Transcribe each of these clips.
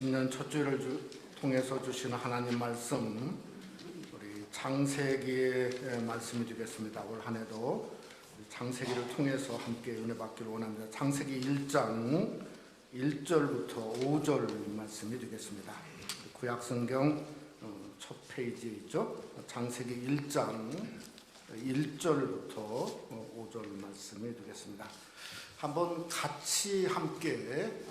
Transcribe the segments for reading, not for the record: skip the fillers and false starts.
신년 첫 주일을 통해서 주시는 하나님 말씀, 우리 창세기의 말씀이 되겠습니다. 올 한 해도 창세기를 통해서 함께 은혜 받기를 원합니다. 창세기 1장 1절부터 5절 말씀이 되겠습니다. 구약성경 첫 페이지에 있죠. 창세기 1장 1절부터 5절 말씀이 되겠습니다. 한번 같이 함께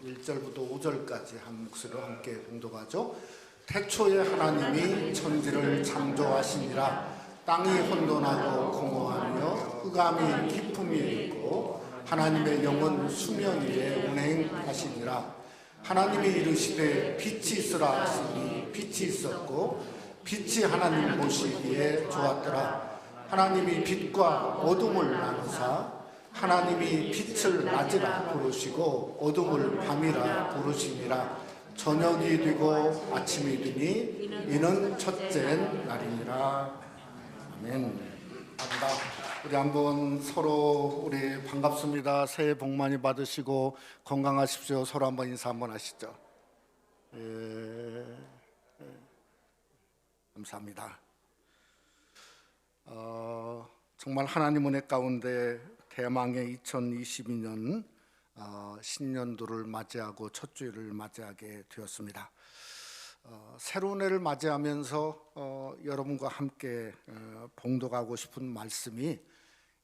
1절부터 5절까지 한 목소리로 함께 봉독하죠. 태초에 하나님이 천지를 창조하시니라. 땅이 혼돈하고 공허하며 흑암이 깊음이 있고 하나님의 영은 수면 위에 운행하시니라. 하나님이 이르시되 빛이 있으라 하시니 빛이 있었고 빛이 하나님 보시기에 좋았더라. 하나님이 빛과 어둠을 나누사 하나님이 빛을 낮이라 부르시고 어둠을 밤이라 부르시니라. 저녁이 되고 아침이 되니 이는 첫째 날이니라. 아멘. 감사합니다. 우리 한번 서로 우리 반갑습니다. 새해 복 많이 받으시고 건강하십시오. 서로 한번 인사 한번 하시죠. 감사합니다. 정말 하나님 은혜 가운데 대망의 2022년 신년도를 맞이하고 첫 주일을 맞이하게 되었습니다. 새로운 해를 맞이하면서 여러분과 함께 봉독하고 싶은 말씀이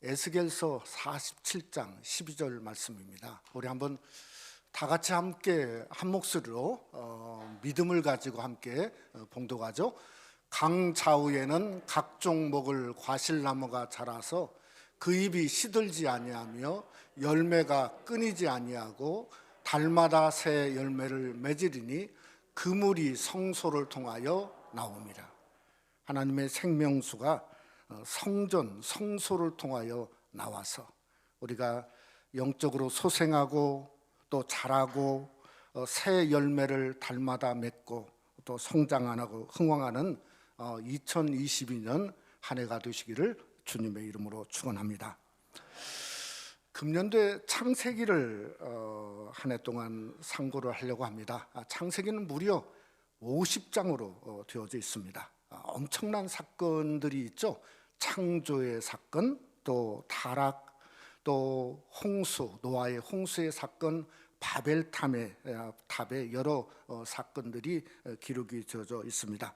에스겔서 47장 12절 말씀입니다. 우리 한번 다 같이 함께 한 목소리로 믿음을 가지고 함께 봉독하죠. 강 좌우에는 각종 먹을 과실나무가 자라서 그 잎이 시들지 아니하며 열매가 끊이지 아니하고 달마다 새 열매를 맺으리니 그 물이 성소를 통하여 나옵니다. 하나님의 생명수가 성전, 성소를 통하여 나와서 우리가 영적으로 소생하고 또 자라고 새 열매를 달마다 맺고 또 성장하고 흥왕하는 2022년 한 해가 되시기를 주님의 이름으로 축원합니다. 금년도에 창세기를 한 해 동안 상고를 하려고 합니다. 창세기는 무려 50장으로 되어져 있습니다. 엄청난 사건들이 있죠. 창조의 사건, 또 타락, 또 홍수, 노아의 홍수의 사건, 바벨탑의 여러 사건들이 기록이 되어져 있습니다.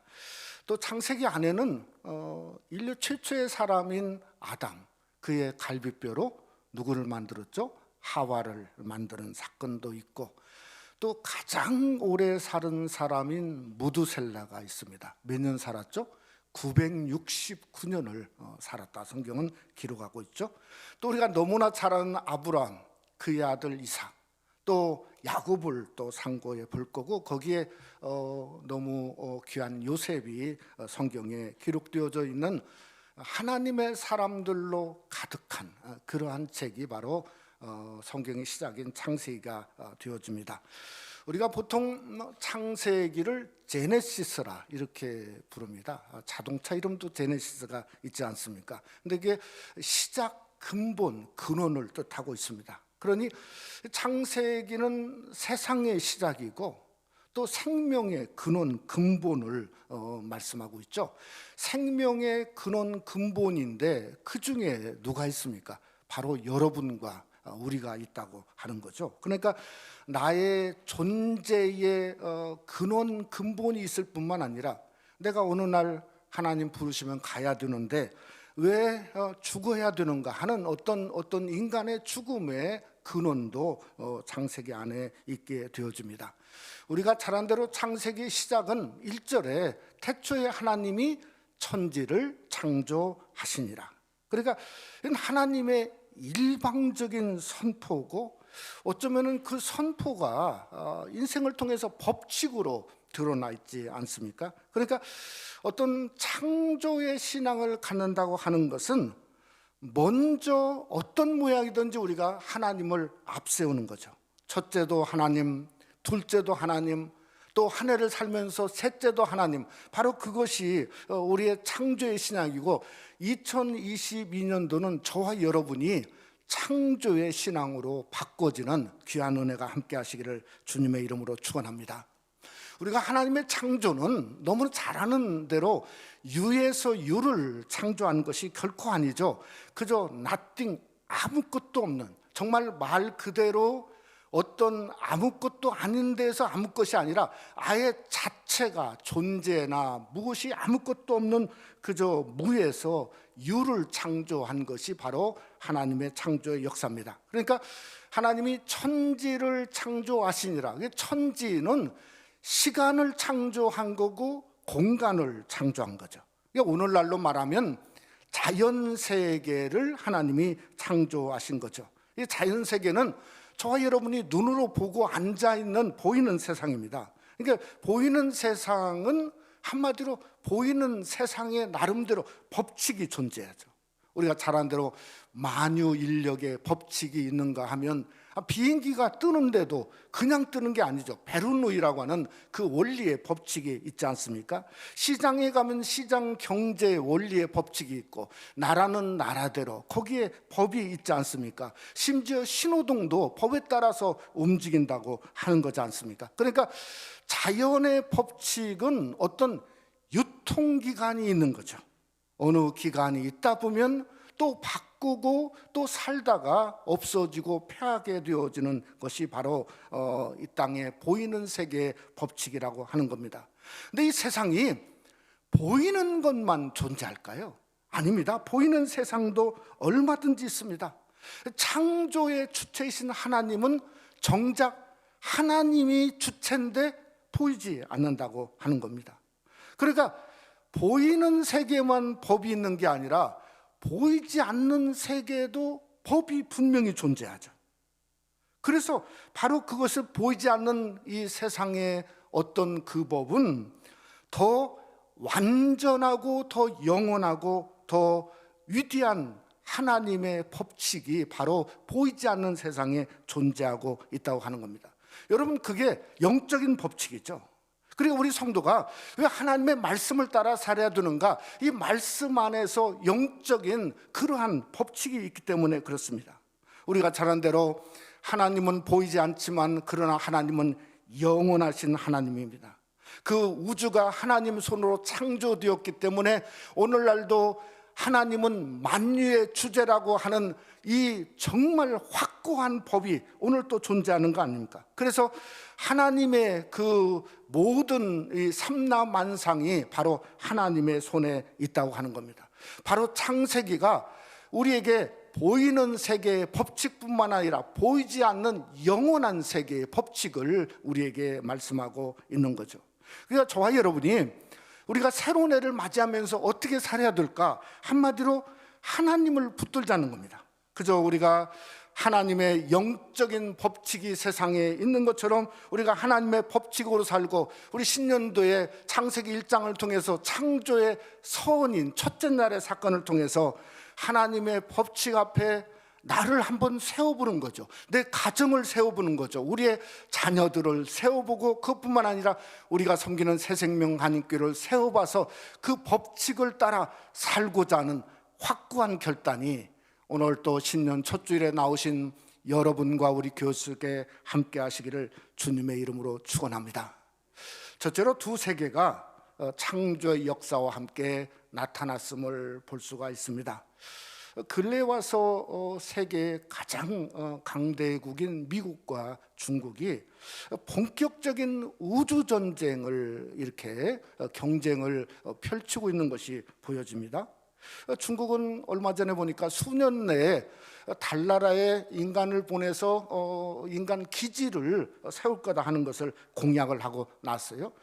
또 창세기 안에는 인류 최초의 사람인 아담, 그의 갈비뼈로 누구를 만들었죠? 하와를 만드는 사건도 있고, 또 가장 오래 사는 사람인 무두셀라가 있습니다. 몇 년 살았죠? 969년을 살았다 성경은 기록하고 있죠. 또 우리가 너무나 잘 아는 아브라함, 그의 아들 이삭, 또 야곱을 또 상고해 볼 거고, 거기에 너무 귀한 요셉이 성경에 기록되어져 있는 하나님의 사람들로 가득한 그러한 책이 바로 성경의 시작인 창세기가 되어집니다. 우리가 보통 창세기를 제네시스라 이렇게 부릅니다. 자동차 이름도 제네시스가 있지 않습니까? 근데 이게 시작, 근본, 근원을 뜻하고 있습니다. 그러니 창세기는 세상의 시작이고 또 생명의 근원, 근본을 말씀하고 있죠. 생명의 근원, 근본인데 그 중에 누가 있습니까? 바로 여러분과 우리가 있다고 하는 거죠. 그러니까 나의 존재의 근원, 근본이 있을 뿐만 아니라 내가 어느 날 하나님 부르시면 가야 되는데 왜 죽어야 되는가 하는 어떤 인간의 죽음의 근원도 창세기 안에 있게 되어집니다. 우리가 잘 아는 대로 창세기 시작은 1절에 태초에 하나님이 천지를 창조하시니라. 그러니까 하나님의 일방적인 선포고, 어쩌면 그 선포가 인생을 통해서 법칙으로 드러나 있지 않습니까? 그러니까 어떤 창조의 신앙을 갖는다고 하는 것은 먼저 어떤 모양이든지 우리가 하나님을 앞세우는 거죠. 첫째도 하나님, 둘째도 하나님, 또 한 해를 살면서 셋째도 하나님. 바로 그것이 우리의 창조의 신앙이고, 2022년도는 저와 여러분이 창조의 신앙으로 바꿔지는 귀한 은혜가 함께 하시기를 주님의 이름으로 축원합니다. 우리가 하나님의 창조는 너무 잘 아는 대로 유에서 유를 창조한 것이 결코 아니죠. 그저 nothing, 아무것도 없는, 정말 말 그대로 어떤 아무것도 아닌 데서 아무 것이 아니라 아예 자체가 존재나 무엇이 아무것도 없는 그저 무에서 유를 창조한 것이 바로 하나님의 창조의 역사입니다. 그러니까 하나님이 천지를 창조하시니라. 천지는 시간을 창조한 거고 공간을 창조한 거죠. 오늘날로 말하면 자연세계를 하나님이 창조하신 거죠. 이 자연세계는 저와 여러분이 눈으로 보고 앉아있는 보이는 세상입니다. 그러니까 보이는 세상은 한마디로 보이는 세상의 나름대로 법칙이 존재하죠. 우리가 잘 아는 대로 만유인력의 법칙이 있는가 하면 비행기가 뜨는데도 그냥 뜨는 게 아니죠. 베르누이라고 하는 그 원리의 법칙이 있지 않습니까? 시장에 가면 시장 경제 원리의 법칙이 있고 나라는 나라대로 거기에 법이 있지 않습니까? 심지어 신호등도 법에 따라서 움직인다고 하는 거지 않습니까? 그러니까 자연의 법칙은 어떤 유통기간이 있는 거죠. 어느 기간이 있다 보면 또 바꾸고 또 살다가 없어지고 폐하게 되어지는 것이 바로 이 땅에 보이는 세계의 법칙이라고 하는 겁니다. 근데 이 세상이 보이는 것만 존재할까요? 아닙니다. 보이는 세상도 얼마든지 있습니다. 창조의 주체이신 하나님은 정작 하나님이 주체인데 보이지 않는다고 하는 겁니다. 그러니까 보이는 세계만 법이 있는 게 아니라 보이지 않는 세계에도 법이 분명히 존재하죠. 그래서 바로 그것을 보이지 않는 이 세상의 어떤 그 법은 더 완전하고 더 영원하고 더 위대한 하나님의 법칙이 바로 보이지 않는 세상에 존재하고 있다고 하는 겁니다. 여러분, 그게 영적인 법칙이죠. 그리고 우리 성도가 왜 하나님의 말씀을 따라 살아야 되는가? 이 말씀 안에서 영적인 그러한 법칙이 있기 때문에 그렇습니다. 우리가 잘 아는 대로 하나님은 보이지 않지만 그러나 하나님은 영원하신 하나님입니다. 그 우주가 하나님 손으로 창조되었기 때문에 오늘날도 하나님은 만유의 주제라고 하는 이 정말 확고한 법이 오늘 또 존재하는 거 아닙니까? 그래서 하나님의 그 모든 이 삼라만상이 바로 하나님의 손에 있다고 하는 겁니다. 바로 창세기가 우리에게 보이는 세계의 법칙뿐만 아니라 보이지 않는 영원한 세계의 법칙을 우리에게 말씀하고 있는 거죠. 그러니까 저와 여러분이 우리가 새로운 해를 맞이하면서 어떻게 살아야 될까? 한마디로 하나님을 붙들자는 겁니다. 그저 우리가 하나님의 영적인 법칙이 세상에 있는 것처럼 우리가 하나님의 법칙으로 살고 우리 신년도에 창세기 1장을 통해서 창조의 서원인 첫째 날의 사건을 통해서 하나님의 법칙 앞에 나를 한번 세워보는 거죠. 내 가정을 세워보는 거죠. 우리의 자녀들을 세워보고 그것뿐만 아니라 우리가 섬기는 새생명 한인교회를 세워봐서 그 법칙을 따라 살고자 하는 확고한 결단이 오늘 또 신년 첫 주일에 나오신 여러분과 우리 교수께 함께 하시기를 주님의 이름으로 축원합니다. 첫째로 두 세계가 창조의 역사와 함께 나타났음을 볼 수가 있습니다. 근래 와서 세계의 가장 강대국인 미국과 중국이 본격적인 우주전쟁을 이렇게 경쟁을 펼치고 있는 것이 보여집니다. 중국은 얼마 전에 보니까 수년 내에 달나라에 인간을 보내서 인간 기지를 세울 거다 하는 것을 공약을 하고 났어요.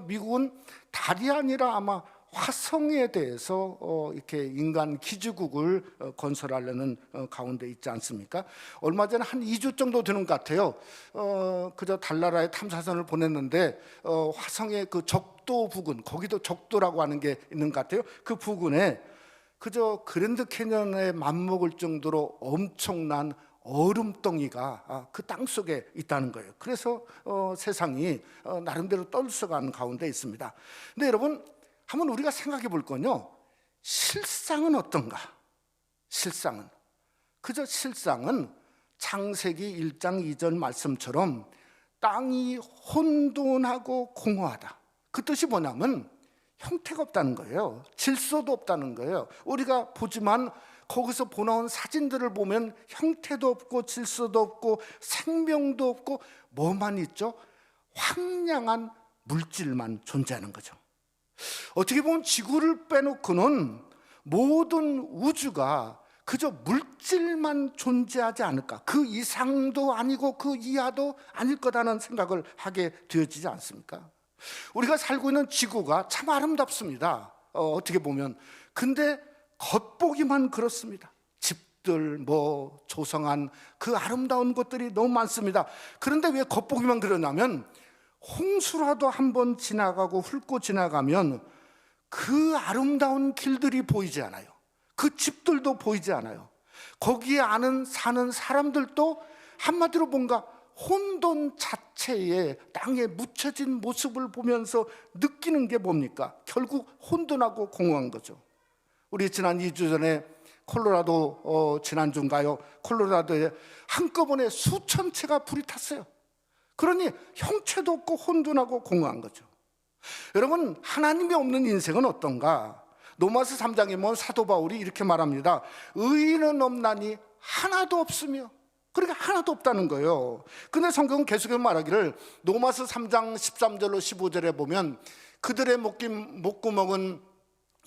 미국은 달이 아니라 아마 화성에 대해서 이렇게 인간 기지국을 건설하려는 가운데 있지 않습니까? 얼마 전에 한 2주 정도 되는 것 같아요. 그저 달나라에 탐사선을 보냈는데 화성의 그 적도 부근, 거기도 적도라고 하는 게 있는 것 같아요. 그 부근에 그저 그랜드 캐년에 맞먹을 정도로 엄청난 얼음덩이가 그 땅 속에 있다는 거예요. 그래서 세상이 나름대로 떨쳐가는 가운데 있습니다. 근데 여러분, 한번 우리가 생각해 볼 건요, 실상은 어떤가? 실상은 그저 실상은 창세기 1장 2절 말씀처럼 땅이 혼돈하고 공허하다. 그 뜻이 뭐냐면 형태가 없다는 거예요. 질서도 없다는 거예요. 우리가 보지만 거기서 보나온 사진들을 보면 형태도 없고 질서도 없고 생명도 없고 뭐만 있죠? 황량한 물질만 존재하는 거죠. 어떻게 보면 지구를 빼놓고는 모든 우주가 그저 물질만 존재하지 않을까, 그 이상도 아니고 그 이하도 아닐 거라는 생각을 하게 되어지지 않습니까? 우리가 살고 있는 지구가 참 아름답습니다. 어떻게 보면. 근데 겉보기만 그렇습니다. 집들, 조성한 그 아름다운 것들이 너무 많습니다. 그런데 왜 겉보기만 그러냐면 홍수라도 한번 지나가고 훑고 지나가면 그 아름다운 길들이 보이지 않아요. 그 집들도 보이지 않아요. 거기에 사는 사람들도 한마디로 뭔가 혼돈 자체의 땅에 묻혀진 모습을 보면서 느끼는 게 뭡니까? 결국 혼돈하고 공허한 거죠. 우리 지난 2주 전에 콜로라도, 지난주인가요? 콜로라도에 한꺼번에 수천 채가 불이 탔어요. 그러니 형체도 없고 혼돈하고 공허한 거죠. 여러분, 하나님이 없는 인생은 어떤가? 로마서 3장에 보면 사도 바울이 이렇게 말합니다. 의인은 없나니 하나도 없으며. 그러니까 하나도 없다는 거예요. 근데 성경은 계속해서 말하기를 로마서 3장 13절로 15절에 보면 그들의 목구멍은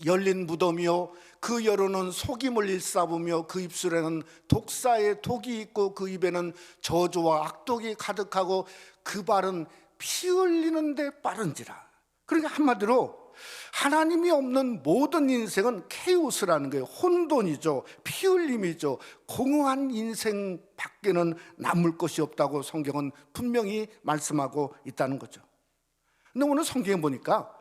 열린 무덤이요 그 혀로는 속임을 일삼으며 그 입술에는 독사의 독이 있고 그 입에는 저주와 악독이 가득하고 그 발은 피 흘리는데 빠른지라. 그러니까 한마디로 하나님이 없는 모든 인생은 케이오스라는 거예요. 혼돈이죠. 피 흘림이죠. 공허한 인생 밖에는 남을 것이 없다고 성경은 분명히 말씀하고 있다는 거죠. 근데 오늘 성경에 보니까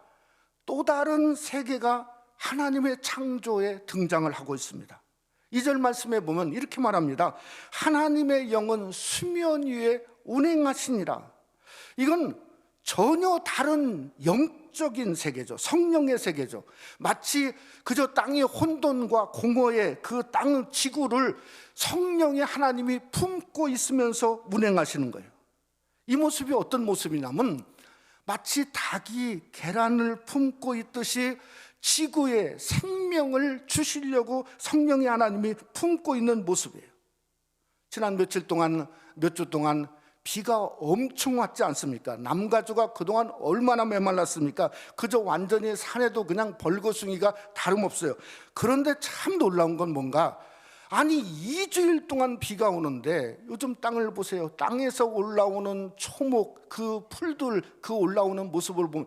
또 다른 세계가 하나님의 창조에 등장을 하고 있습니다. 2절 말씀에 보면 이렇게 말합니다. 하나님의 영은 수면 위에 운행하시니라. 이건 전혀 다른 영적인 세계죠. 성령의 세계죠. 마치 그저 땅의 혼돈과 공허의 그 땅 지구를 성령의 하나님이 품고 있으면서 운행하시는 거예요. 이 모습이 어떤 모습이냐면 마치 닭이 계란을 품고 있듯이 지구에 생명을 주시려고 성령의 하나님이 품고 있는 모습이에요. 지난 몇 주 동안 비가 엄청 왔지 않습니까? 남가주가 그동안 얼마나 메말랐습니까? 그저 완전히 산에도 그냥 벌거숭이가 다름없어요. 그런데 참 놀라운 건 뭔가, 아니 2주일 동안 비가 오는데 요즘 땅을 보세요. 땅에서 올라오는 초목, 그 풀들, 그 올라오는 모습을 보면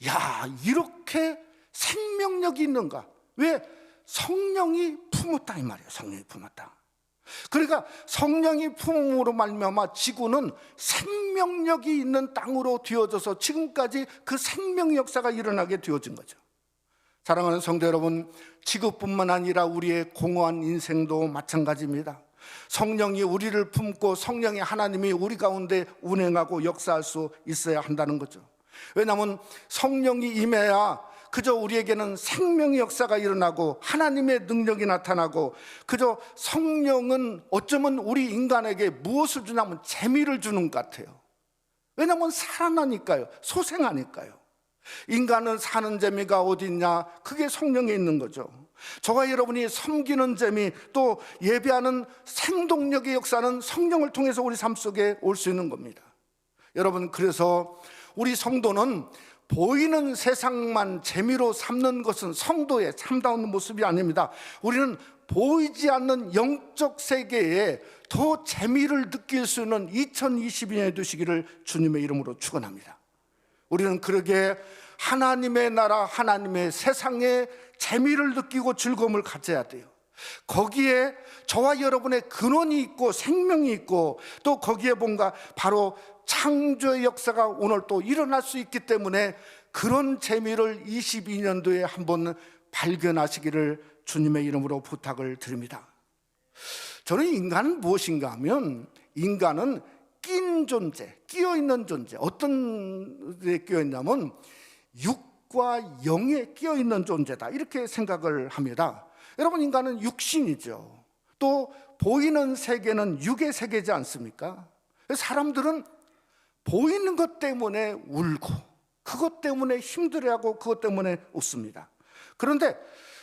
야, 이렇게 생명력이 있는가? 왜? 성령이 품었다 이 말이에요. 성령이 품었다. 그러니까 성령이 품음으로 말미암아 지구는 생명력이 있는 땅으로 되어져서 지금까지 그 생명 역사가 일어나게 되어진 거죠. 사랑하는 성도 여러분, 지구뿐만 아니라 우리의 공허한 인생도 마찬가지입니다. 성령이 우리를 품고 성령의 하나님이 우리 가운데 운행하고 역사할 수 있어야 한다는 거죠. 왜냐하면 성령이 임해야 그저 우리에게는 생명의 역사가 일어나고 하나님의 능력이 나타나고, 그저 성령은 어쩌면 우리 인간에게 무엇을 주냐면 재미를 주는 것 같아요. 왜냐하면 살아나니까요. 소생하니까요. 인간은 사는 재미가 어디 있냐? 그게 성령에 있는 거죠. 저와 여러분이 섬기는 재미, 또 예배하는 생동력의 역사는 성령을 통해서 우리 삶 속에 올 수 있는 겁니다. 여러분, 그래서 우리 성도는 보이는 세상만 재미로 삼는 것은 성도의 참다운 모습이 아닙니다. 우리는 보이지 않는 영적 세계에 더 재미를 느낄 수 있는 2022년이 되시기를 주님의 이름으로 축원합니다. 우리는 그러게 하나님의 나라, 하나님의 세상에 재미를 느끼고 즐거움을 가져야 돼요. 거기에 저와 여러분의 근원이 있고 생명이 있고, 또 거기에 뭔가 바로 창조의 역사가 오늘 또 일어날 수 있기 때문에 그런 재미를 22년도에 한번 발견하시기를 주님의 이름으로 부탁을 드립니다. 저는 인간은 무엇인가 하면, 인간은 낀 존재, 끼어있는 존재. 어떤 데 끼어있냐면 육과 영에 끼어있는 존재다, 이렇게 생각을 합니다. 여러분, 인간은 육신이죠. 또 보이는 세계는 육의 세계지 않습니까? 사람들은 보이는 것 때문에 울고, 그것 때문에 힘들어하고, 그것 때문에 웃습니다. 그런데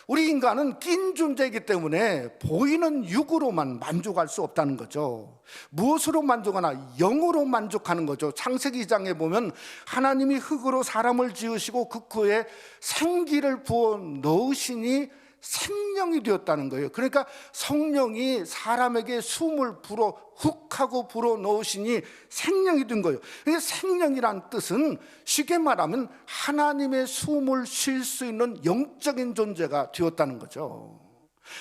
우리 인간은 낀 존재이기 때문에 보이는 육으로만 만족할 수 없다는 거죠. 무엇으로 만족하나? 영으로 만족하는 거죠. 창세기 2장에 보면 하나님이 흙으로 사람을 지으시고 그 코에 생기를 부어 넣으시니 생명이 되었다는 거예요. 그러니까 성령이 사람에게 숨을 불어 훅 하고 불어 넣으시니 생명이 된 거예요. 생명이란 뜻은 쉽게 말하면 하나님의 숨을 쉴 수 있는 영적인 존재가 되었다는 거죠.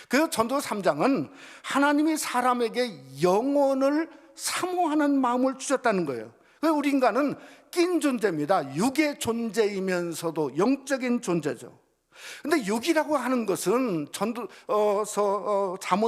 그래서 전도 3장은 하나님이 사람에게 영혼을 사모하는 마음을 주셨다는 거예요. 우리 인간은 낀 존재입니다. 육의 존재이면서도 영적인 존재죠. 근데 육이라고 하는 것은 잠언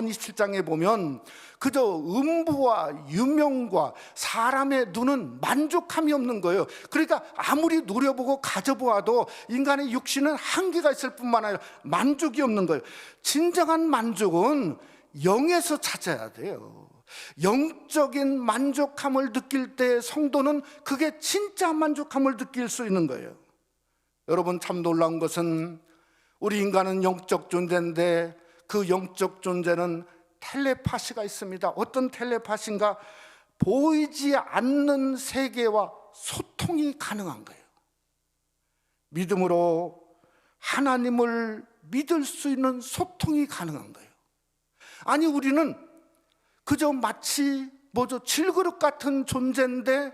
27장에 보면 그저 음부와 유명과 사람의 눈은 만족함이 없는 거예요. 그러니까 아무리 누려보고 가져보아도 인간의 육신은 한계가 있을 뿐만 아니라 만족이 없는 거예요. 진정한 만족은 영에서 찾아야 돼요. 영적인 만족함을 느낄 때 성도는 그게 진짜 만족함을 느낄 수 있는 거예요. 여러분, 참 놀라운 것은 우리 인간은 영적 존재인데 그 영적 존재는 텔레파시가 있습니다. 어떤 텔레파시인가? 보이지 않는 세계와 소통이 가능한 거예요. 믿음으로 하나님을 믿을 수 있는 소통이 가능한 거예요. 아니, 우리는 그저 마치 질그릇 같은 존재인데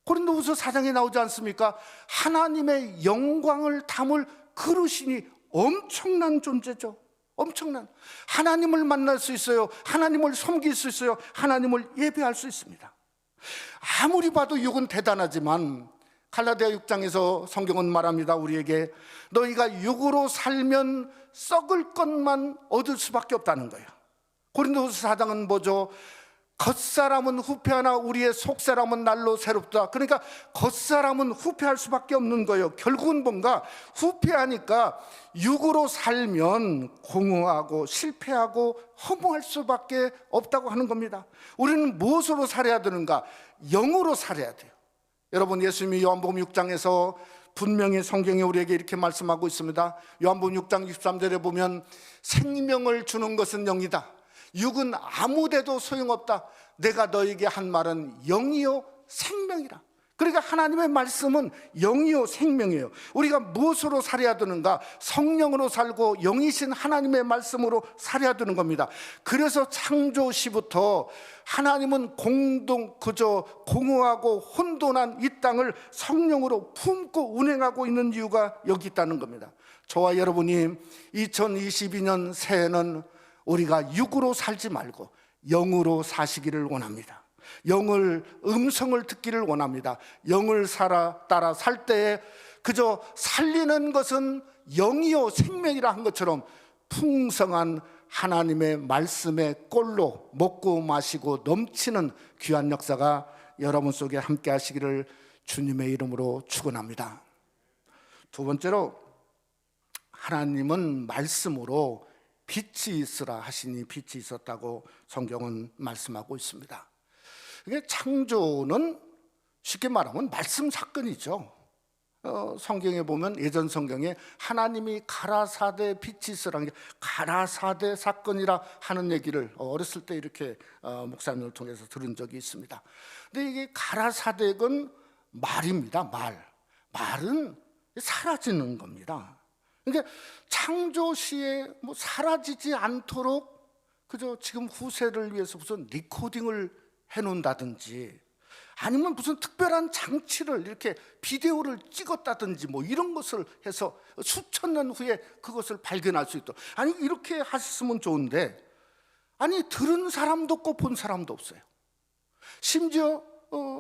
고린도후서 4장에 나오지 않습니까? 하나님의 영광을 담을 그릇이니 엄청난 존재죠. 엄청난. 하나님을 만날 수 있어요. 하나님을 섬길 수 있어요. 하나님을 예배할 수 있습니다. 아무리 봐도 육은 대단하지만 갈라디아 6장에서 성경은 말합니다. 우리에게 너희가 육으로 살면 썩을 것만 얻을 수밖에 없다는 거예요. 고린도후서 4장은 뭐죠? 겉사람은 후패하나 우리의 속사람은 날로 새롭다. 그러니까 겉사람은 후패할 수밖에 없는 거예요. 결국은 뭔가 후패하니까 육으로 살면 공허하고 실패하고 허무할 수밖에 없다고 하는 겁니다. 우리는 무엇으로 살아야 되는가? 영으로 살아야 돼요. 여러분, 예수님이 요한복음 6장에서 분명히 성경에 우리에게 이렇게 말씀하고 있습니다. 요한복음 6장 23절에 보면 생명을 주는 것은 영이다. 육은 아무데도 소용없다. 내가 너에게 한 말은 영이요 생명이라. 그러니까 하나님의 말씀은 영이요 생명이에요. 우리가 무엇으로 살아야 되는가? 성령으로 살고 영이신 하나님의 말씀으로 살아야 되는 겁니다. 그래서 창조시부터 하나님은 그저 공허하고 혼돈한 이 땅을 성령으로 품고 운행하고 있는 이유가 여기 있다는 겁니다. 저와 여러분이 2022년 새해는 우리가 육으로 살지 말고 영으로 사시기를 원합니다. 음성을 듣기를 원합니다. 영을 따라 살 때에 그저 살리는 것은 영이요 생명이라 한 것처럼 풍성한 하나님의 말씀의 꼴로 먹고 마시고 넘치는 귀한 역사가 여러분 속에 함께 하시기를 주님의 이름으로 축원합니다. 두 번째로, 하나님은 말씀으로 빛이 있으라 하시니 빛이 있었다고 성경은 말씀하고 있습니다. 이게 창조는 쉽게 말하면 말씀 사건이죠. 성경에 보면 예전 성경에 하나님이 가라사대 빛이 있으라는 게 가라사대 사건이라 하는 얘기를 어렸을 때 이렇게 목사님을 통해서 들은 적이 있습니다. 근데 이게 가라사대는 말입니다. 말은 사라지는 겁니다. 그러니까 창조 시에 사라지지 않도록 그저 지금 후세를 위해서 무슨 리코딩을 해놓는다든지 아니면 무슨 특별한 장치를 이렇게 비디오를 찍었다든지 이런 것을 해서 수천 년 후에 그것을 발견할 수 있도록, 아니 이렇게 하셨으면 좋은데, 아니 들은 사람도 없고 본 사람도 없어요. 심지어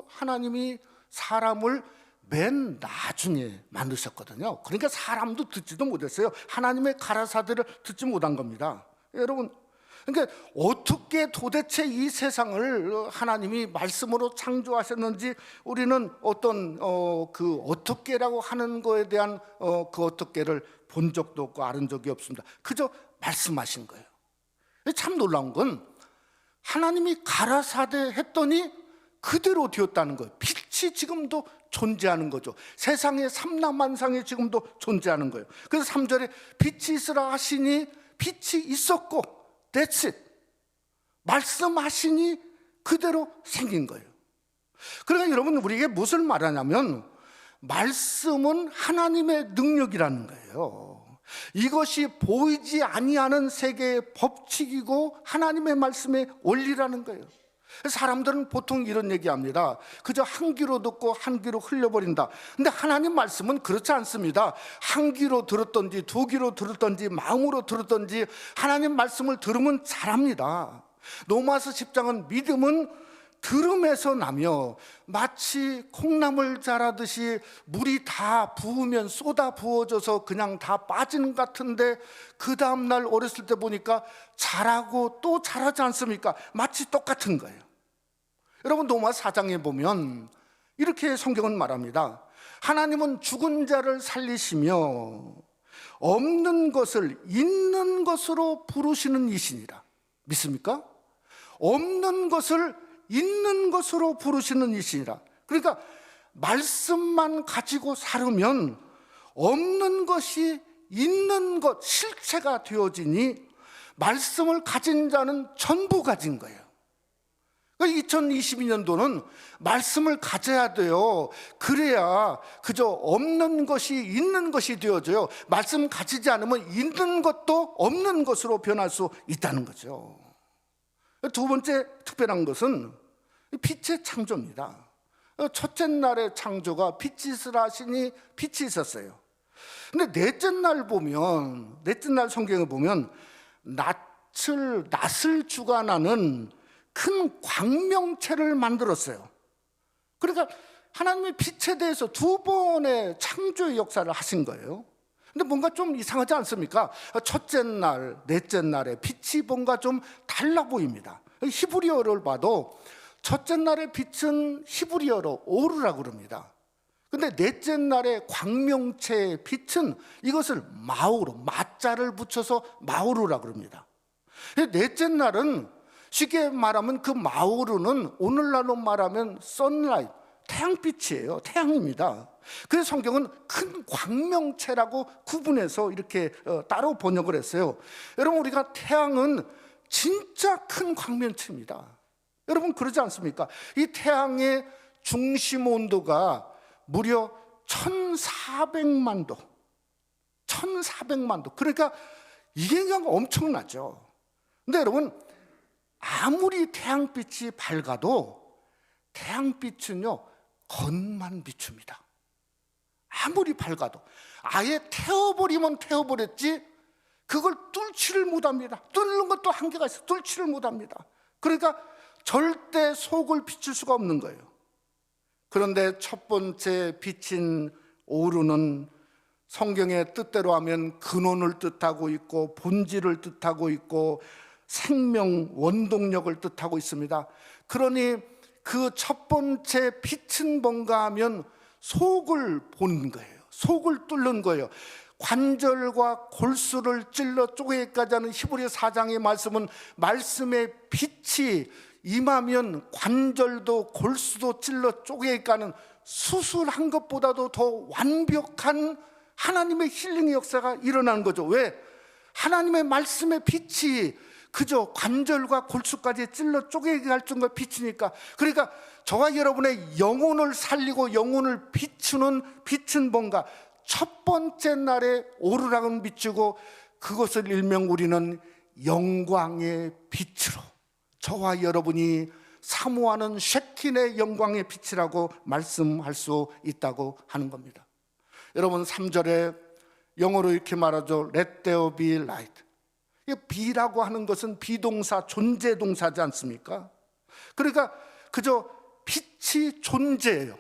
하나님이 사람을 맨 나중에 만드셨거든요. 그러니까 사람도 듣지도 못했어요. 하나님의 가라사대를 듣지 못한 겁니다. 여러분, 그러니까 어떻게 도대체 이 세상을 하나님이 말씀으로 창조하셨는지 우리는 그 어떻게라고 하는 거에 대한 그 어떻게를 본 적도 없고 아는 적이 없습니다. 그저 말씀하신 거예요. 참 놀라운 건 하나님이 가라사대 했더니 그대로 되었다는 거예요. 빛이 지금도 존재하는 거죠. 세상의 삼라만상에 지금도 존재하는 거예요. 그래서 3절에 빛이 있으라 하시니 빛이 있었고 that's it. 말씀하시니 그대로 생긴 거예요. 그러니까 여러분, 우리에게 무엇을 말하냐면 말씀은 하나님의 능력이라는 거예요. 이것이 보이지 아니하는 세계의 법칙이고 하나님의 말씀의 원리라는 거예요. 사람들은 보통 이런 얘기합니다. 그저 한 귀로 듣고 한 귀로 흘려버린다. 근데 하나님 말씀은 그렇지 않습니다. 한 귀로 들었던지 두 귀로 들었던지 마음으로 들었던지 하나님 말씀을 들으면 잘합니다. 로마서 10장은 믿음은 들음에서 나며 마치 콩나물 자라듯이 물이 다 부으면 쏟아 부어져서 그냥 다 빠지는 것 같은데 그 다음날 어렸을 때 보니까 자라고 또 자라지 않습니까? 마치 똑같은 거예요. 여러분, 로마서 4장에 보면 이렇게 성경은 말합니다. 하나님은 죽은 자를 살리시며 없는 것을 있는 것으로 부르시는 이시니라. 믿습니까? 없는 것을 있는 것으로 부르시는 이시니라. 그러니까 말씀만 가지고 살으면 없는 것이 있는 것, 실체가 되어지니 말씀을 가진 자는 전부 가진 거예요. 2022년도는 말씀을 가져야 돼요. 그래야 그저 없는 것이 있는 것이 되어져요. 말씀 가지지 않으면 있는 것도 없는 것으로 변할 수 있다는 거죠. 두 번째 특별한 것은 빛의 창조입니다. 첫째 날의 창조가 빛이 있으라 하시니 빛이 있었어요. 근데 넷째 날 보면, 넷째 날 성경에 보면 낯을 주관하는 큰 광명체를 만들었어요. 그러니까 하나님의 빛에 대해서 두 번의 창조의 역사를 하신 거예요. 근데 뭔가 좀 이상하지 않습니까? 첫째 날, 넷째 날에 빛이 뭔가 좀 달라 보입니다. 히브리어를 봐도 첫째 날의 빛은 히브리어로 오르라고 그럽니다. 근데 넷째 날의 광명체의 빛은 이것을 마오로, 마자를 붙여서 마오르라고 그럽니다. 넷째 날은 쉽게 말하면 그 마오르는 오늘날로 말하면 선라이트, 태양빛이에요. 태양입니다. 그래서 성경은 큰 광명체라고 구분해서 이렇게 따로 번역을 했어요. 여러분, 우리가 태양은 진짜 큰 광명체입니다. 여러분, 그러지 않습니까? 이 태양의 중심 온도가 무려 1400만 도, 1400만 도. 그러니까 이게 그냥 엄청나죠. 근데 여러분, 아무리 태양빛이 밝아도 태양빛은요 겉만 비춥니다. 아무리 밝아도 아예 태워버리면 태워버렸지 그걸 뚫지를 못합니다. 뚫는 것도 한계가 있어요. 뚫지를 못합니다. 그러니까 절대 속을 비출 수가 없는 거예요. 그런데 첫 번째 빛인 오르는 성경의 뜻대로 하면 근원을 뜻하고 있고 본질을 뜻하고 있고 생명, 원동력을 뜻하고 있습니다. 그러니 그 첫 번째 빛은 뭔가 하면 속을 보는 거예요. 속을 뚫는 거예요. 관절과 골수를 찔러 쪼개기까지 하는 히브리 4장의 말씀은 말씀의 빛이 임하면 관절도 골수도 찔러 쪼개기까지 하는 수술한 것보다도 더 완벽한 하나님의 힐링의 역사가 일어나는 거죠. 왜? 하나님의 말씀의 빛이 그저 관절과 골수까지 찔러 쪼개게 할 정도의 빛이니까. 그러니까 저와 여러분의 영혼을 살리고 영혼을 비추는 빛은 뭔가 첫 번째 날에 오르락은 비추고 그것을 일명 우리는 영광의 빛으로, 저와 여러분이 사모하는 쉐킨의 영광의 빛이라고 말씀할 수 있다고 하는 겁니다. 여러분, 3절에 영어로 이렇게 말하죠. Let there be light. 비라고 하는 것은 비동사, 존재 동사지 않습니까? 그러니까 그저 빛이 존재해요.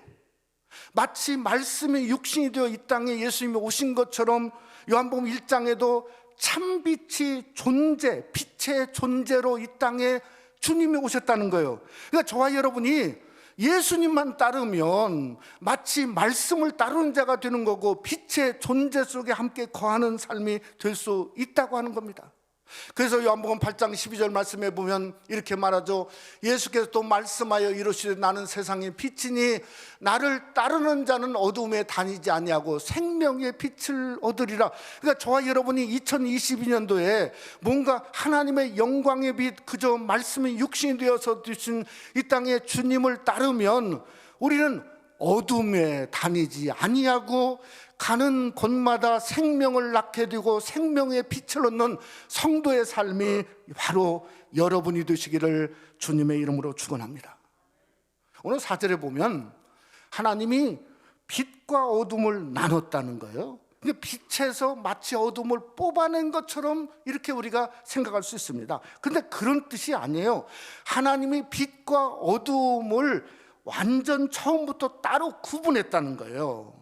마치 말씀이 육신이 되어 이 땅에 예수님이 오신 것처럼 요한복음 1장에도 참빛이 존재, 빛의 존재로 이 땅에 주님이 오셨다는 거예요. 그러니까 저와 여러분이 예수님만 따르면 마치 말씀을 따르는 자가 되는 거고 빛의 존재 속에 함께 거하는 삶이 될 수 있다고 하는 겁니다. 그래서 요한복음 8장 12절 말씀에 보면 이렇게 말하죠. 예수께서 또 말씀하여 이르시되 나는 세상의 빛이니 나를 따르는 자는 어두움에 다니지 아니하고 생명의 빛을 얻으리라. 그러니까 저와 여러분이 2022년도에 뭔가 하나님의 영광의 빛, 그저 말씀이 육신이 되어서 주신 이 땅에 주님을 따르면 우리는 어둠에 다니지 아니하고 가는 곳마다 생명을 낳게 되고 생명의 빛을 얻는 성도의 삶이 바로 여러분이 되시기를 주님의 이름으로 축원합니다. 오늘 4절에 보면 하나님이 빛과 어둠을 나눴다는 거예요. 빛에서 마치 어둠을 뽑아낸 것처럼 이렇게 우리가 생각할 수 있습니다. 그런데 그런 뜻이 아니에요. 하나님이 빛과 어둠을 완전 처음부터 따로 구분했다는 거예요.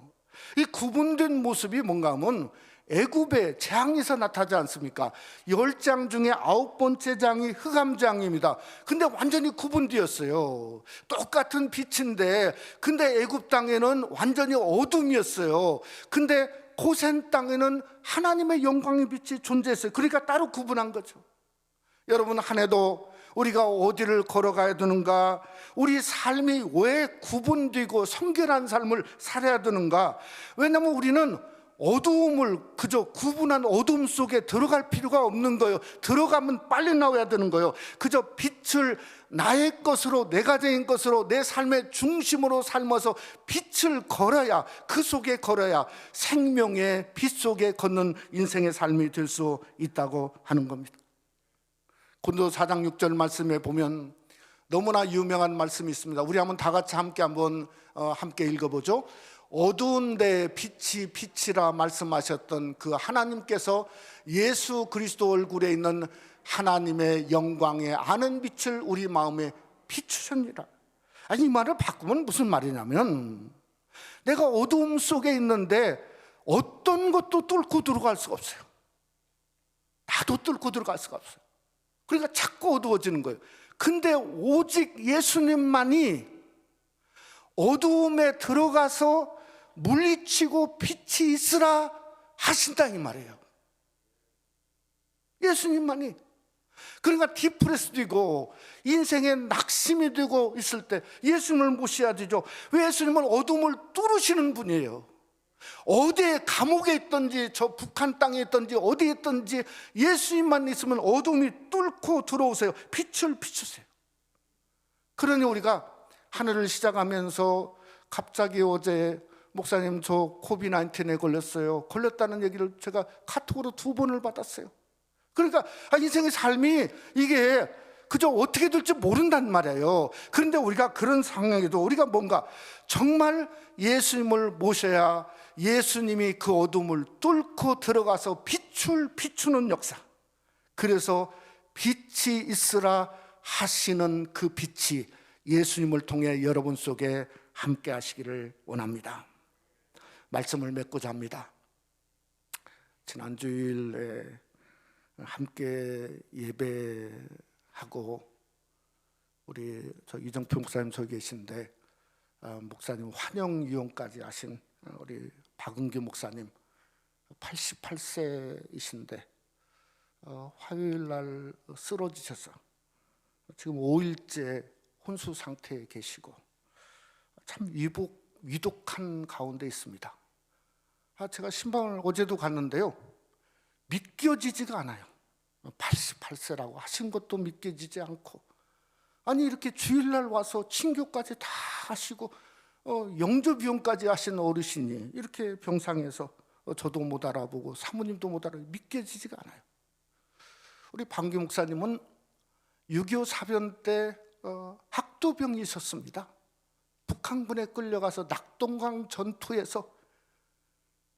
이 구분된 모습이 뭔가 하면 애굽의 재앙에서 나타나지 않습니까? 10장 중에 9번째 장이 흑암장입니다. 근데 완전히 구분되었어요. 똑같은 빛인데 근데 애굽 땅에는 완전히 어둠이었어요. 근데 고센 땅에는 하나님의 영광의 빛이 존재했어요. 그러니까 따로 구분한 거죠. 여러분, 한 해도 우리가 어디를 걸어가야 되는가, 우리 삶이 왜 구분되고 성결한 삶을 살아야 되는가. 왜냐하면 우리는 어두움을 그저 구분한 어둠 속에 들어갈 필요가 없는 거예요. 들어가면 빨리 나와야 되는 거예요. 그저 빛을 나의 것으로, 내 가정인 것으로, 내 삶의 중심으로 삶아서 빛을 걸어야, 그 속에 걸어야 생명의 빛 속에 걷는 인생의 삶이 될 수 있다고 하는 겁니다. 고린도 4장 6절 말씀에 보면 너무나 유명한 말씀이 있습니다. 우리 한번 다 같이 함께 읽어보죠. 어두운 데 빛이 빛이라 말씀하셨던 그 하나님께서 예수 그리스도 얼굴에 있는 하나님의 영광의 아는 빛을 우리 마음에 비추셨느니라. 아니, 이 말을 바꾸면 무슨 말이냐면 내가 어두움 속에 있는데 어떤 것도 뚫고 들어갈 수가 없어요. 나도 뚫고 들어갈 수가 없어요. 그러니까 자꾸 어두워지는 거예요. 근데 오직 예수님만이 어두움에 들어가서 물리치고 빛이 있으라 하신다, 이 말이에요. 예수님만이. 그러니까 디프레스 되고 인생에 낙심이 되고 있을 때 예수님을 모셔야 되죠. 왜? 예수님은 어둠을 뚫으시는 분이에요. 어디에 감옥에 있든지 저 북한 땅에 있든지 어디에 있든지 예수님만 있으면 어둠이 뚫고 들어오세요. 빛을 비추세요. 그러니 우리가 한 해를 시작하면서 갑자기 어제 목사님 저 코비드-19에 걸렸다는 얘기를 제가 카톡으로 2번을 받았어요. 그러니까 인생의 삶이 이게 그저 어떻게 될지 모른단 말이에요. 그런데 우리가 그런 상황에도 우리가 뭔가 정말 예수님을 모셔야 예수님이 그 어둠을 뚫고 들어가서 빛을 비추는 역사. 그래서 빛이 있으라 하시는 그 빛이 예수님을 통해 여러분 속에 함께 하시기를 원합니다. 말씀을 맺고자 합니다. 지난 주일에 함께 예배하고 우리 저 이정표 목사님 저기 계신데 목사님 환영 위원까지 하신 우리 박은규 목사님 88세이신데 화요일 날 쓰러지셔서 지금 5일째 혼수 상태에 계시고 참 위독한 가운데 있습니다. 제가 신방을 어제도 갔는데요, 믿겨지지가 않아요. 88세라고 하신 것도 믿겨지지 않고, 아니 이렇게 주일날 와서 친교까지 다 하시고 영접 비용까지 하신 어르신이 이렇게 병상에서 저도 못 알아보고 사모님도 못 알아보고 믿겨지지가 않아요. 우리 방규 목사님은 6.25 사변 때 학도병이셨습니다. 북한군에 끌려가서 낙동강 전투에서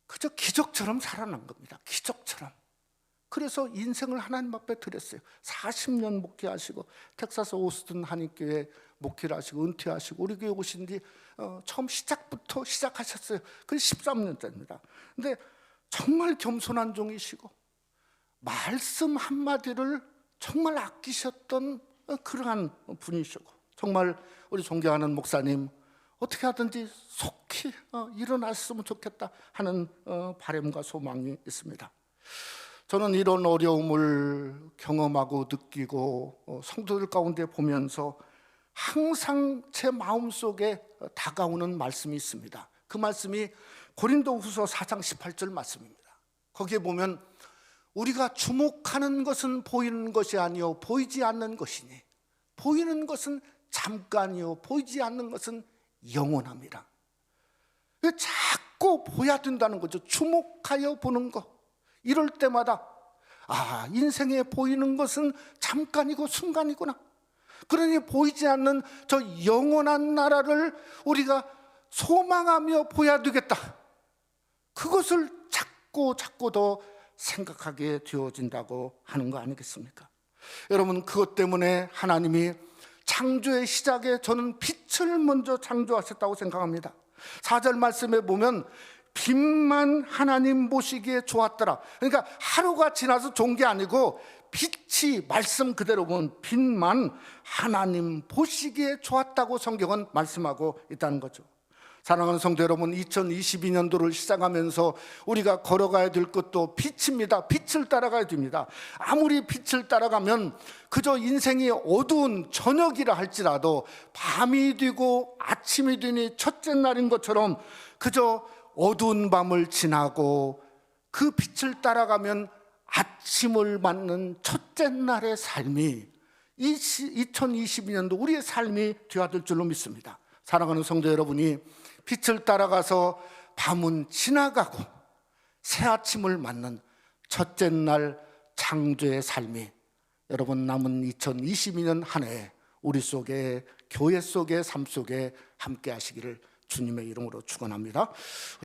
그저 기적처럼 살아난 겁니다. 기적처럼. 그래서 인생을 하나님 앞에 드렸어요. 40년 목회하시고 텍사스 오스틴 한인교회 목회를 하시고 은퇴하시고 우리 교회 오신 뒤 처음 시작부터 시작하셨어요. 그게 13년째입니다. 근데 정말 겸손한 종이시고 말씀 한마디를 정말 아끼셨던 그러한 분이시고, 정말 우리 존경하는 목사님 어떻게 하든지 속히 일어났으면 좋겠다 하는 바람과 소망이 있습니다. 저는 이런 어려움을 경험하고 느끼고 성도들 가운데 보면서 항상 제 마음속에 다가오는 말씀이 있습니다. 그 말씀이 고린도후서 4장 18절 말씀입니다. 거기에 보면 우리가 주목하는 것은 보이는 것이 아니요 보이지 않는 것이니 보이는 것은 잠깐이요 보이지 않는 것은 영원함이라. 자꾸 보야 된다는 거죠. 주목하여 보는 것. 이럴 때마다 인생에 보이는 것은 잠깐이고 순간이구나. 그러니 보이지 않는 저 영원한 나라를 우리가 소망하며 보야 되겠다. 그것을 자꾸 더 생각하게 되어진다고 하는 거 아니겠습니까? 여러분, 그것 때문에 하나님이 창조의 시작에 저는 빛을 먼저 창조하셨다고 생각합니다. 4절 말씀에 보면 빛만 하나님 보시기에 좋았더라. 그러니까 하루가 지나서 좋은 게 아니고 빛이 말씀 그대로 보면 빛만 하나님 보시기에 좋았다고 성경은 말씀하고 있다는 거죠. 사랑하는 성도 여러분, 2022년도를 시작하면서 우리가 걸어가야 될 것도 빛입니다. 빛을 따라가야 됩니다. 아무리 빛을 따라가면 그저 인생이 어두운 저녁이라 할지라도 밤이 되고 아침이 되니 첫째 날인 것처럼 그저 어두운 밤을 지나고 그 빛을 따라가면 아침을 맞는 첫째 날의 삶이 2022년도 우리의 삶이 되어야 될 줄로 믿습니다. 사랑하는 성도 여러분이 빛을 따라가서 밤은 지나가고 새 아침을 맞는 첫째 날 창조의 삶이 여러분 남은 2022년 한 해 우리 속에 교회 속의 삶 속에 함께 하시기를 주님의 이름으로 축원합니다.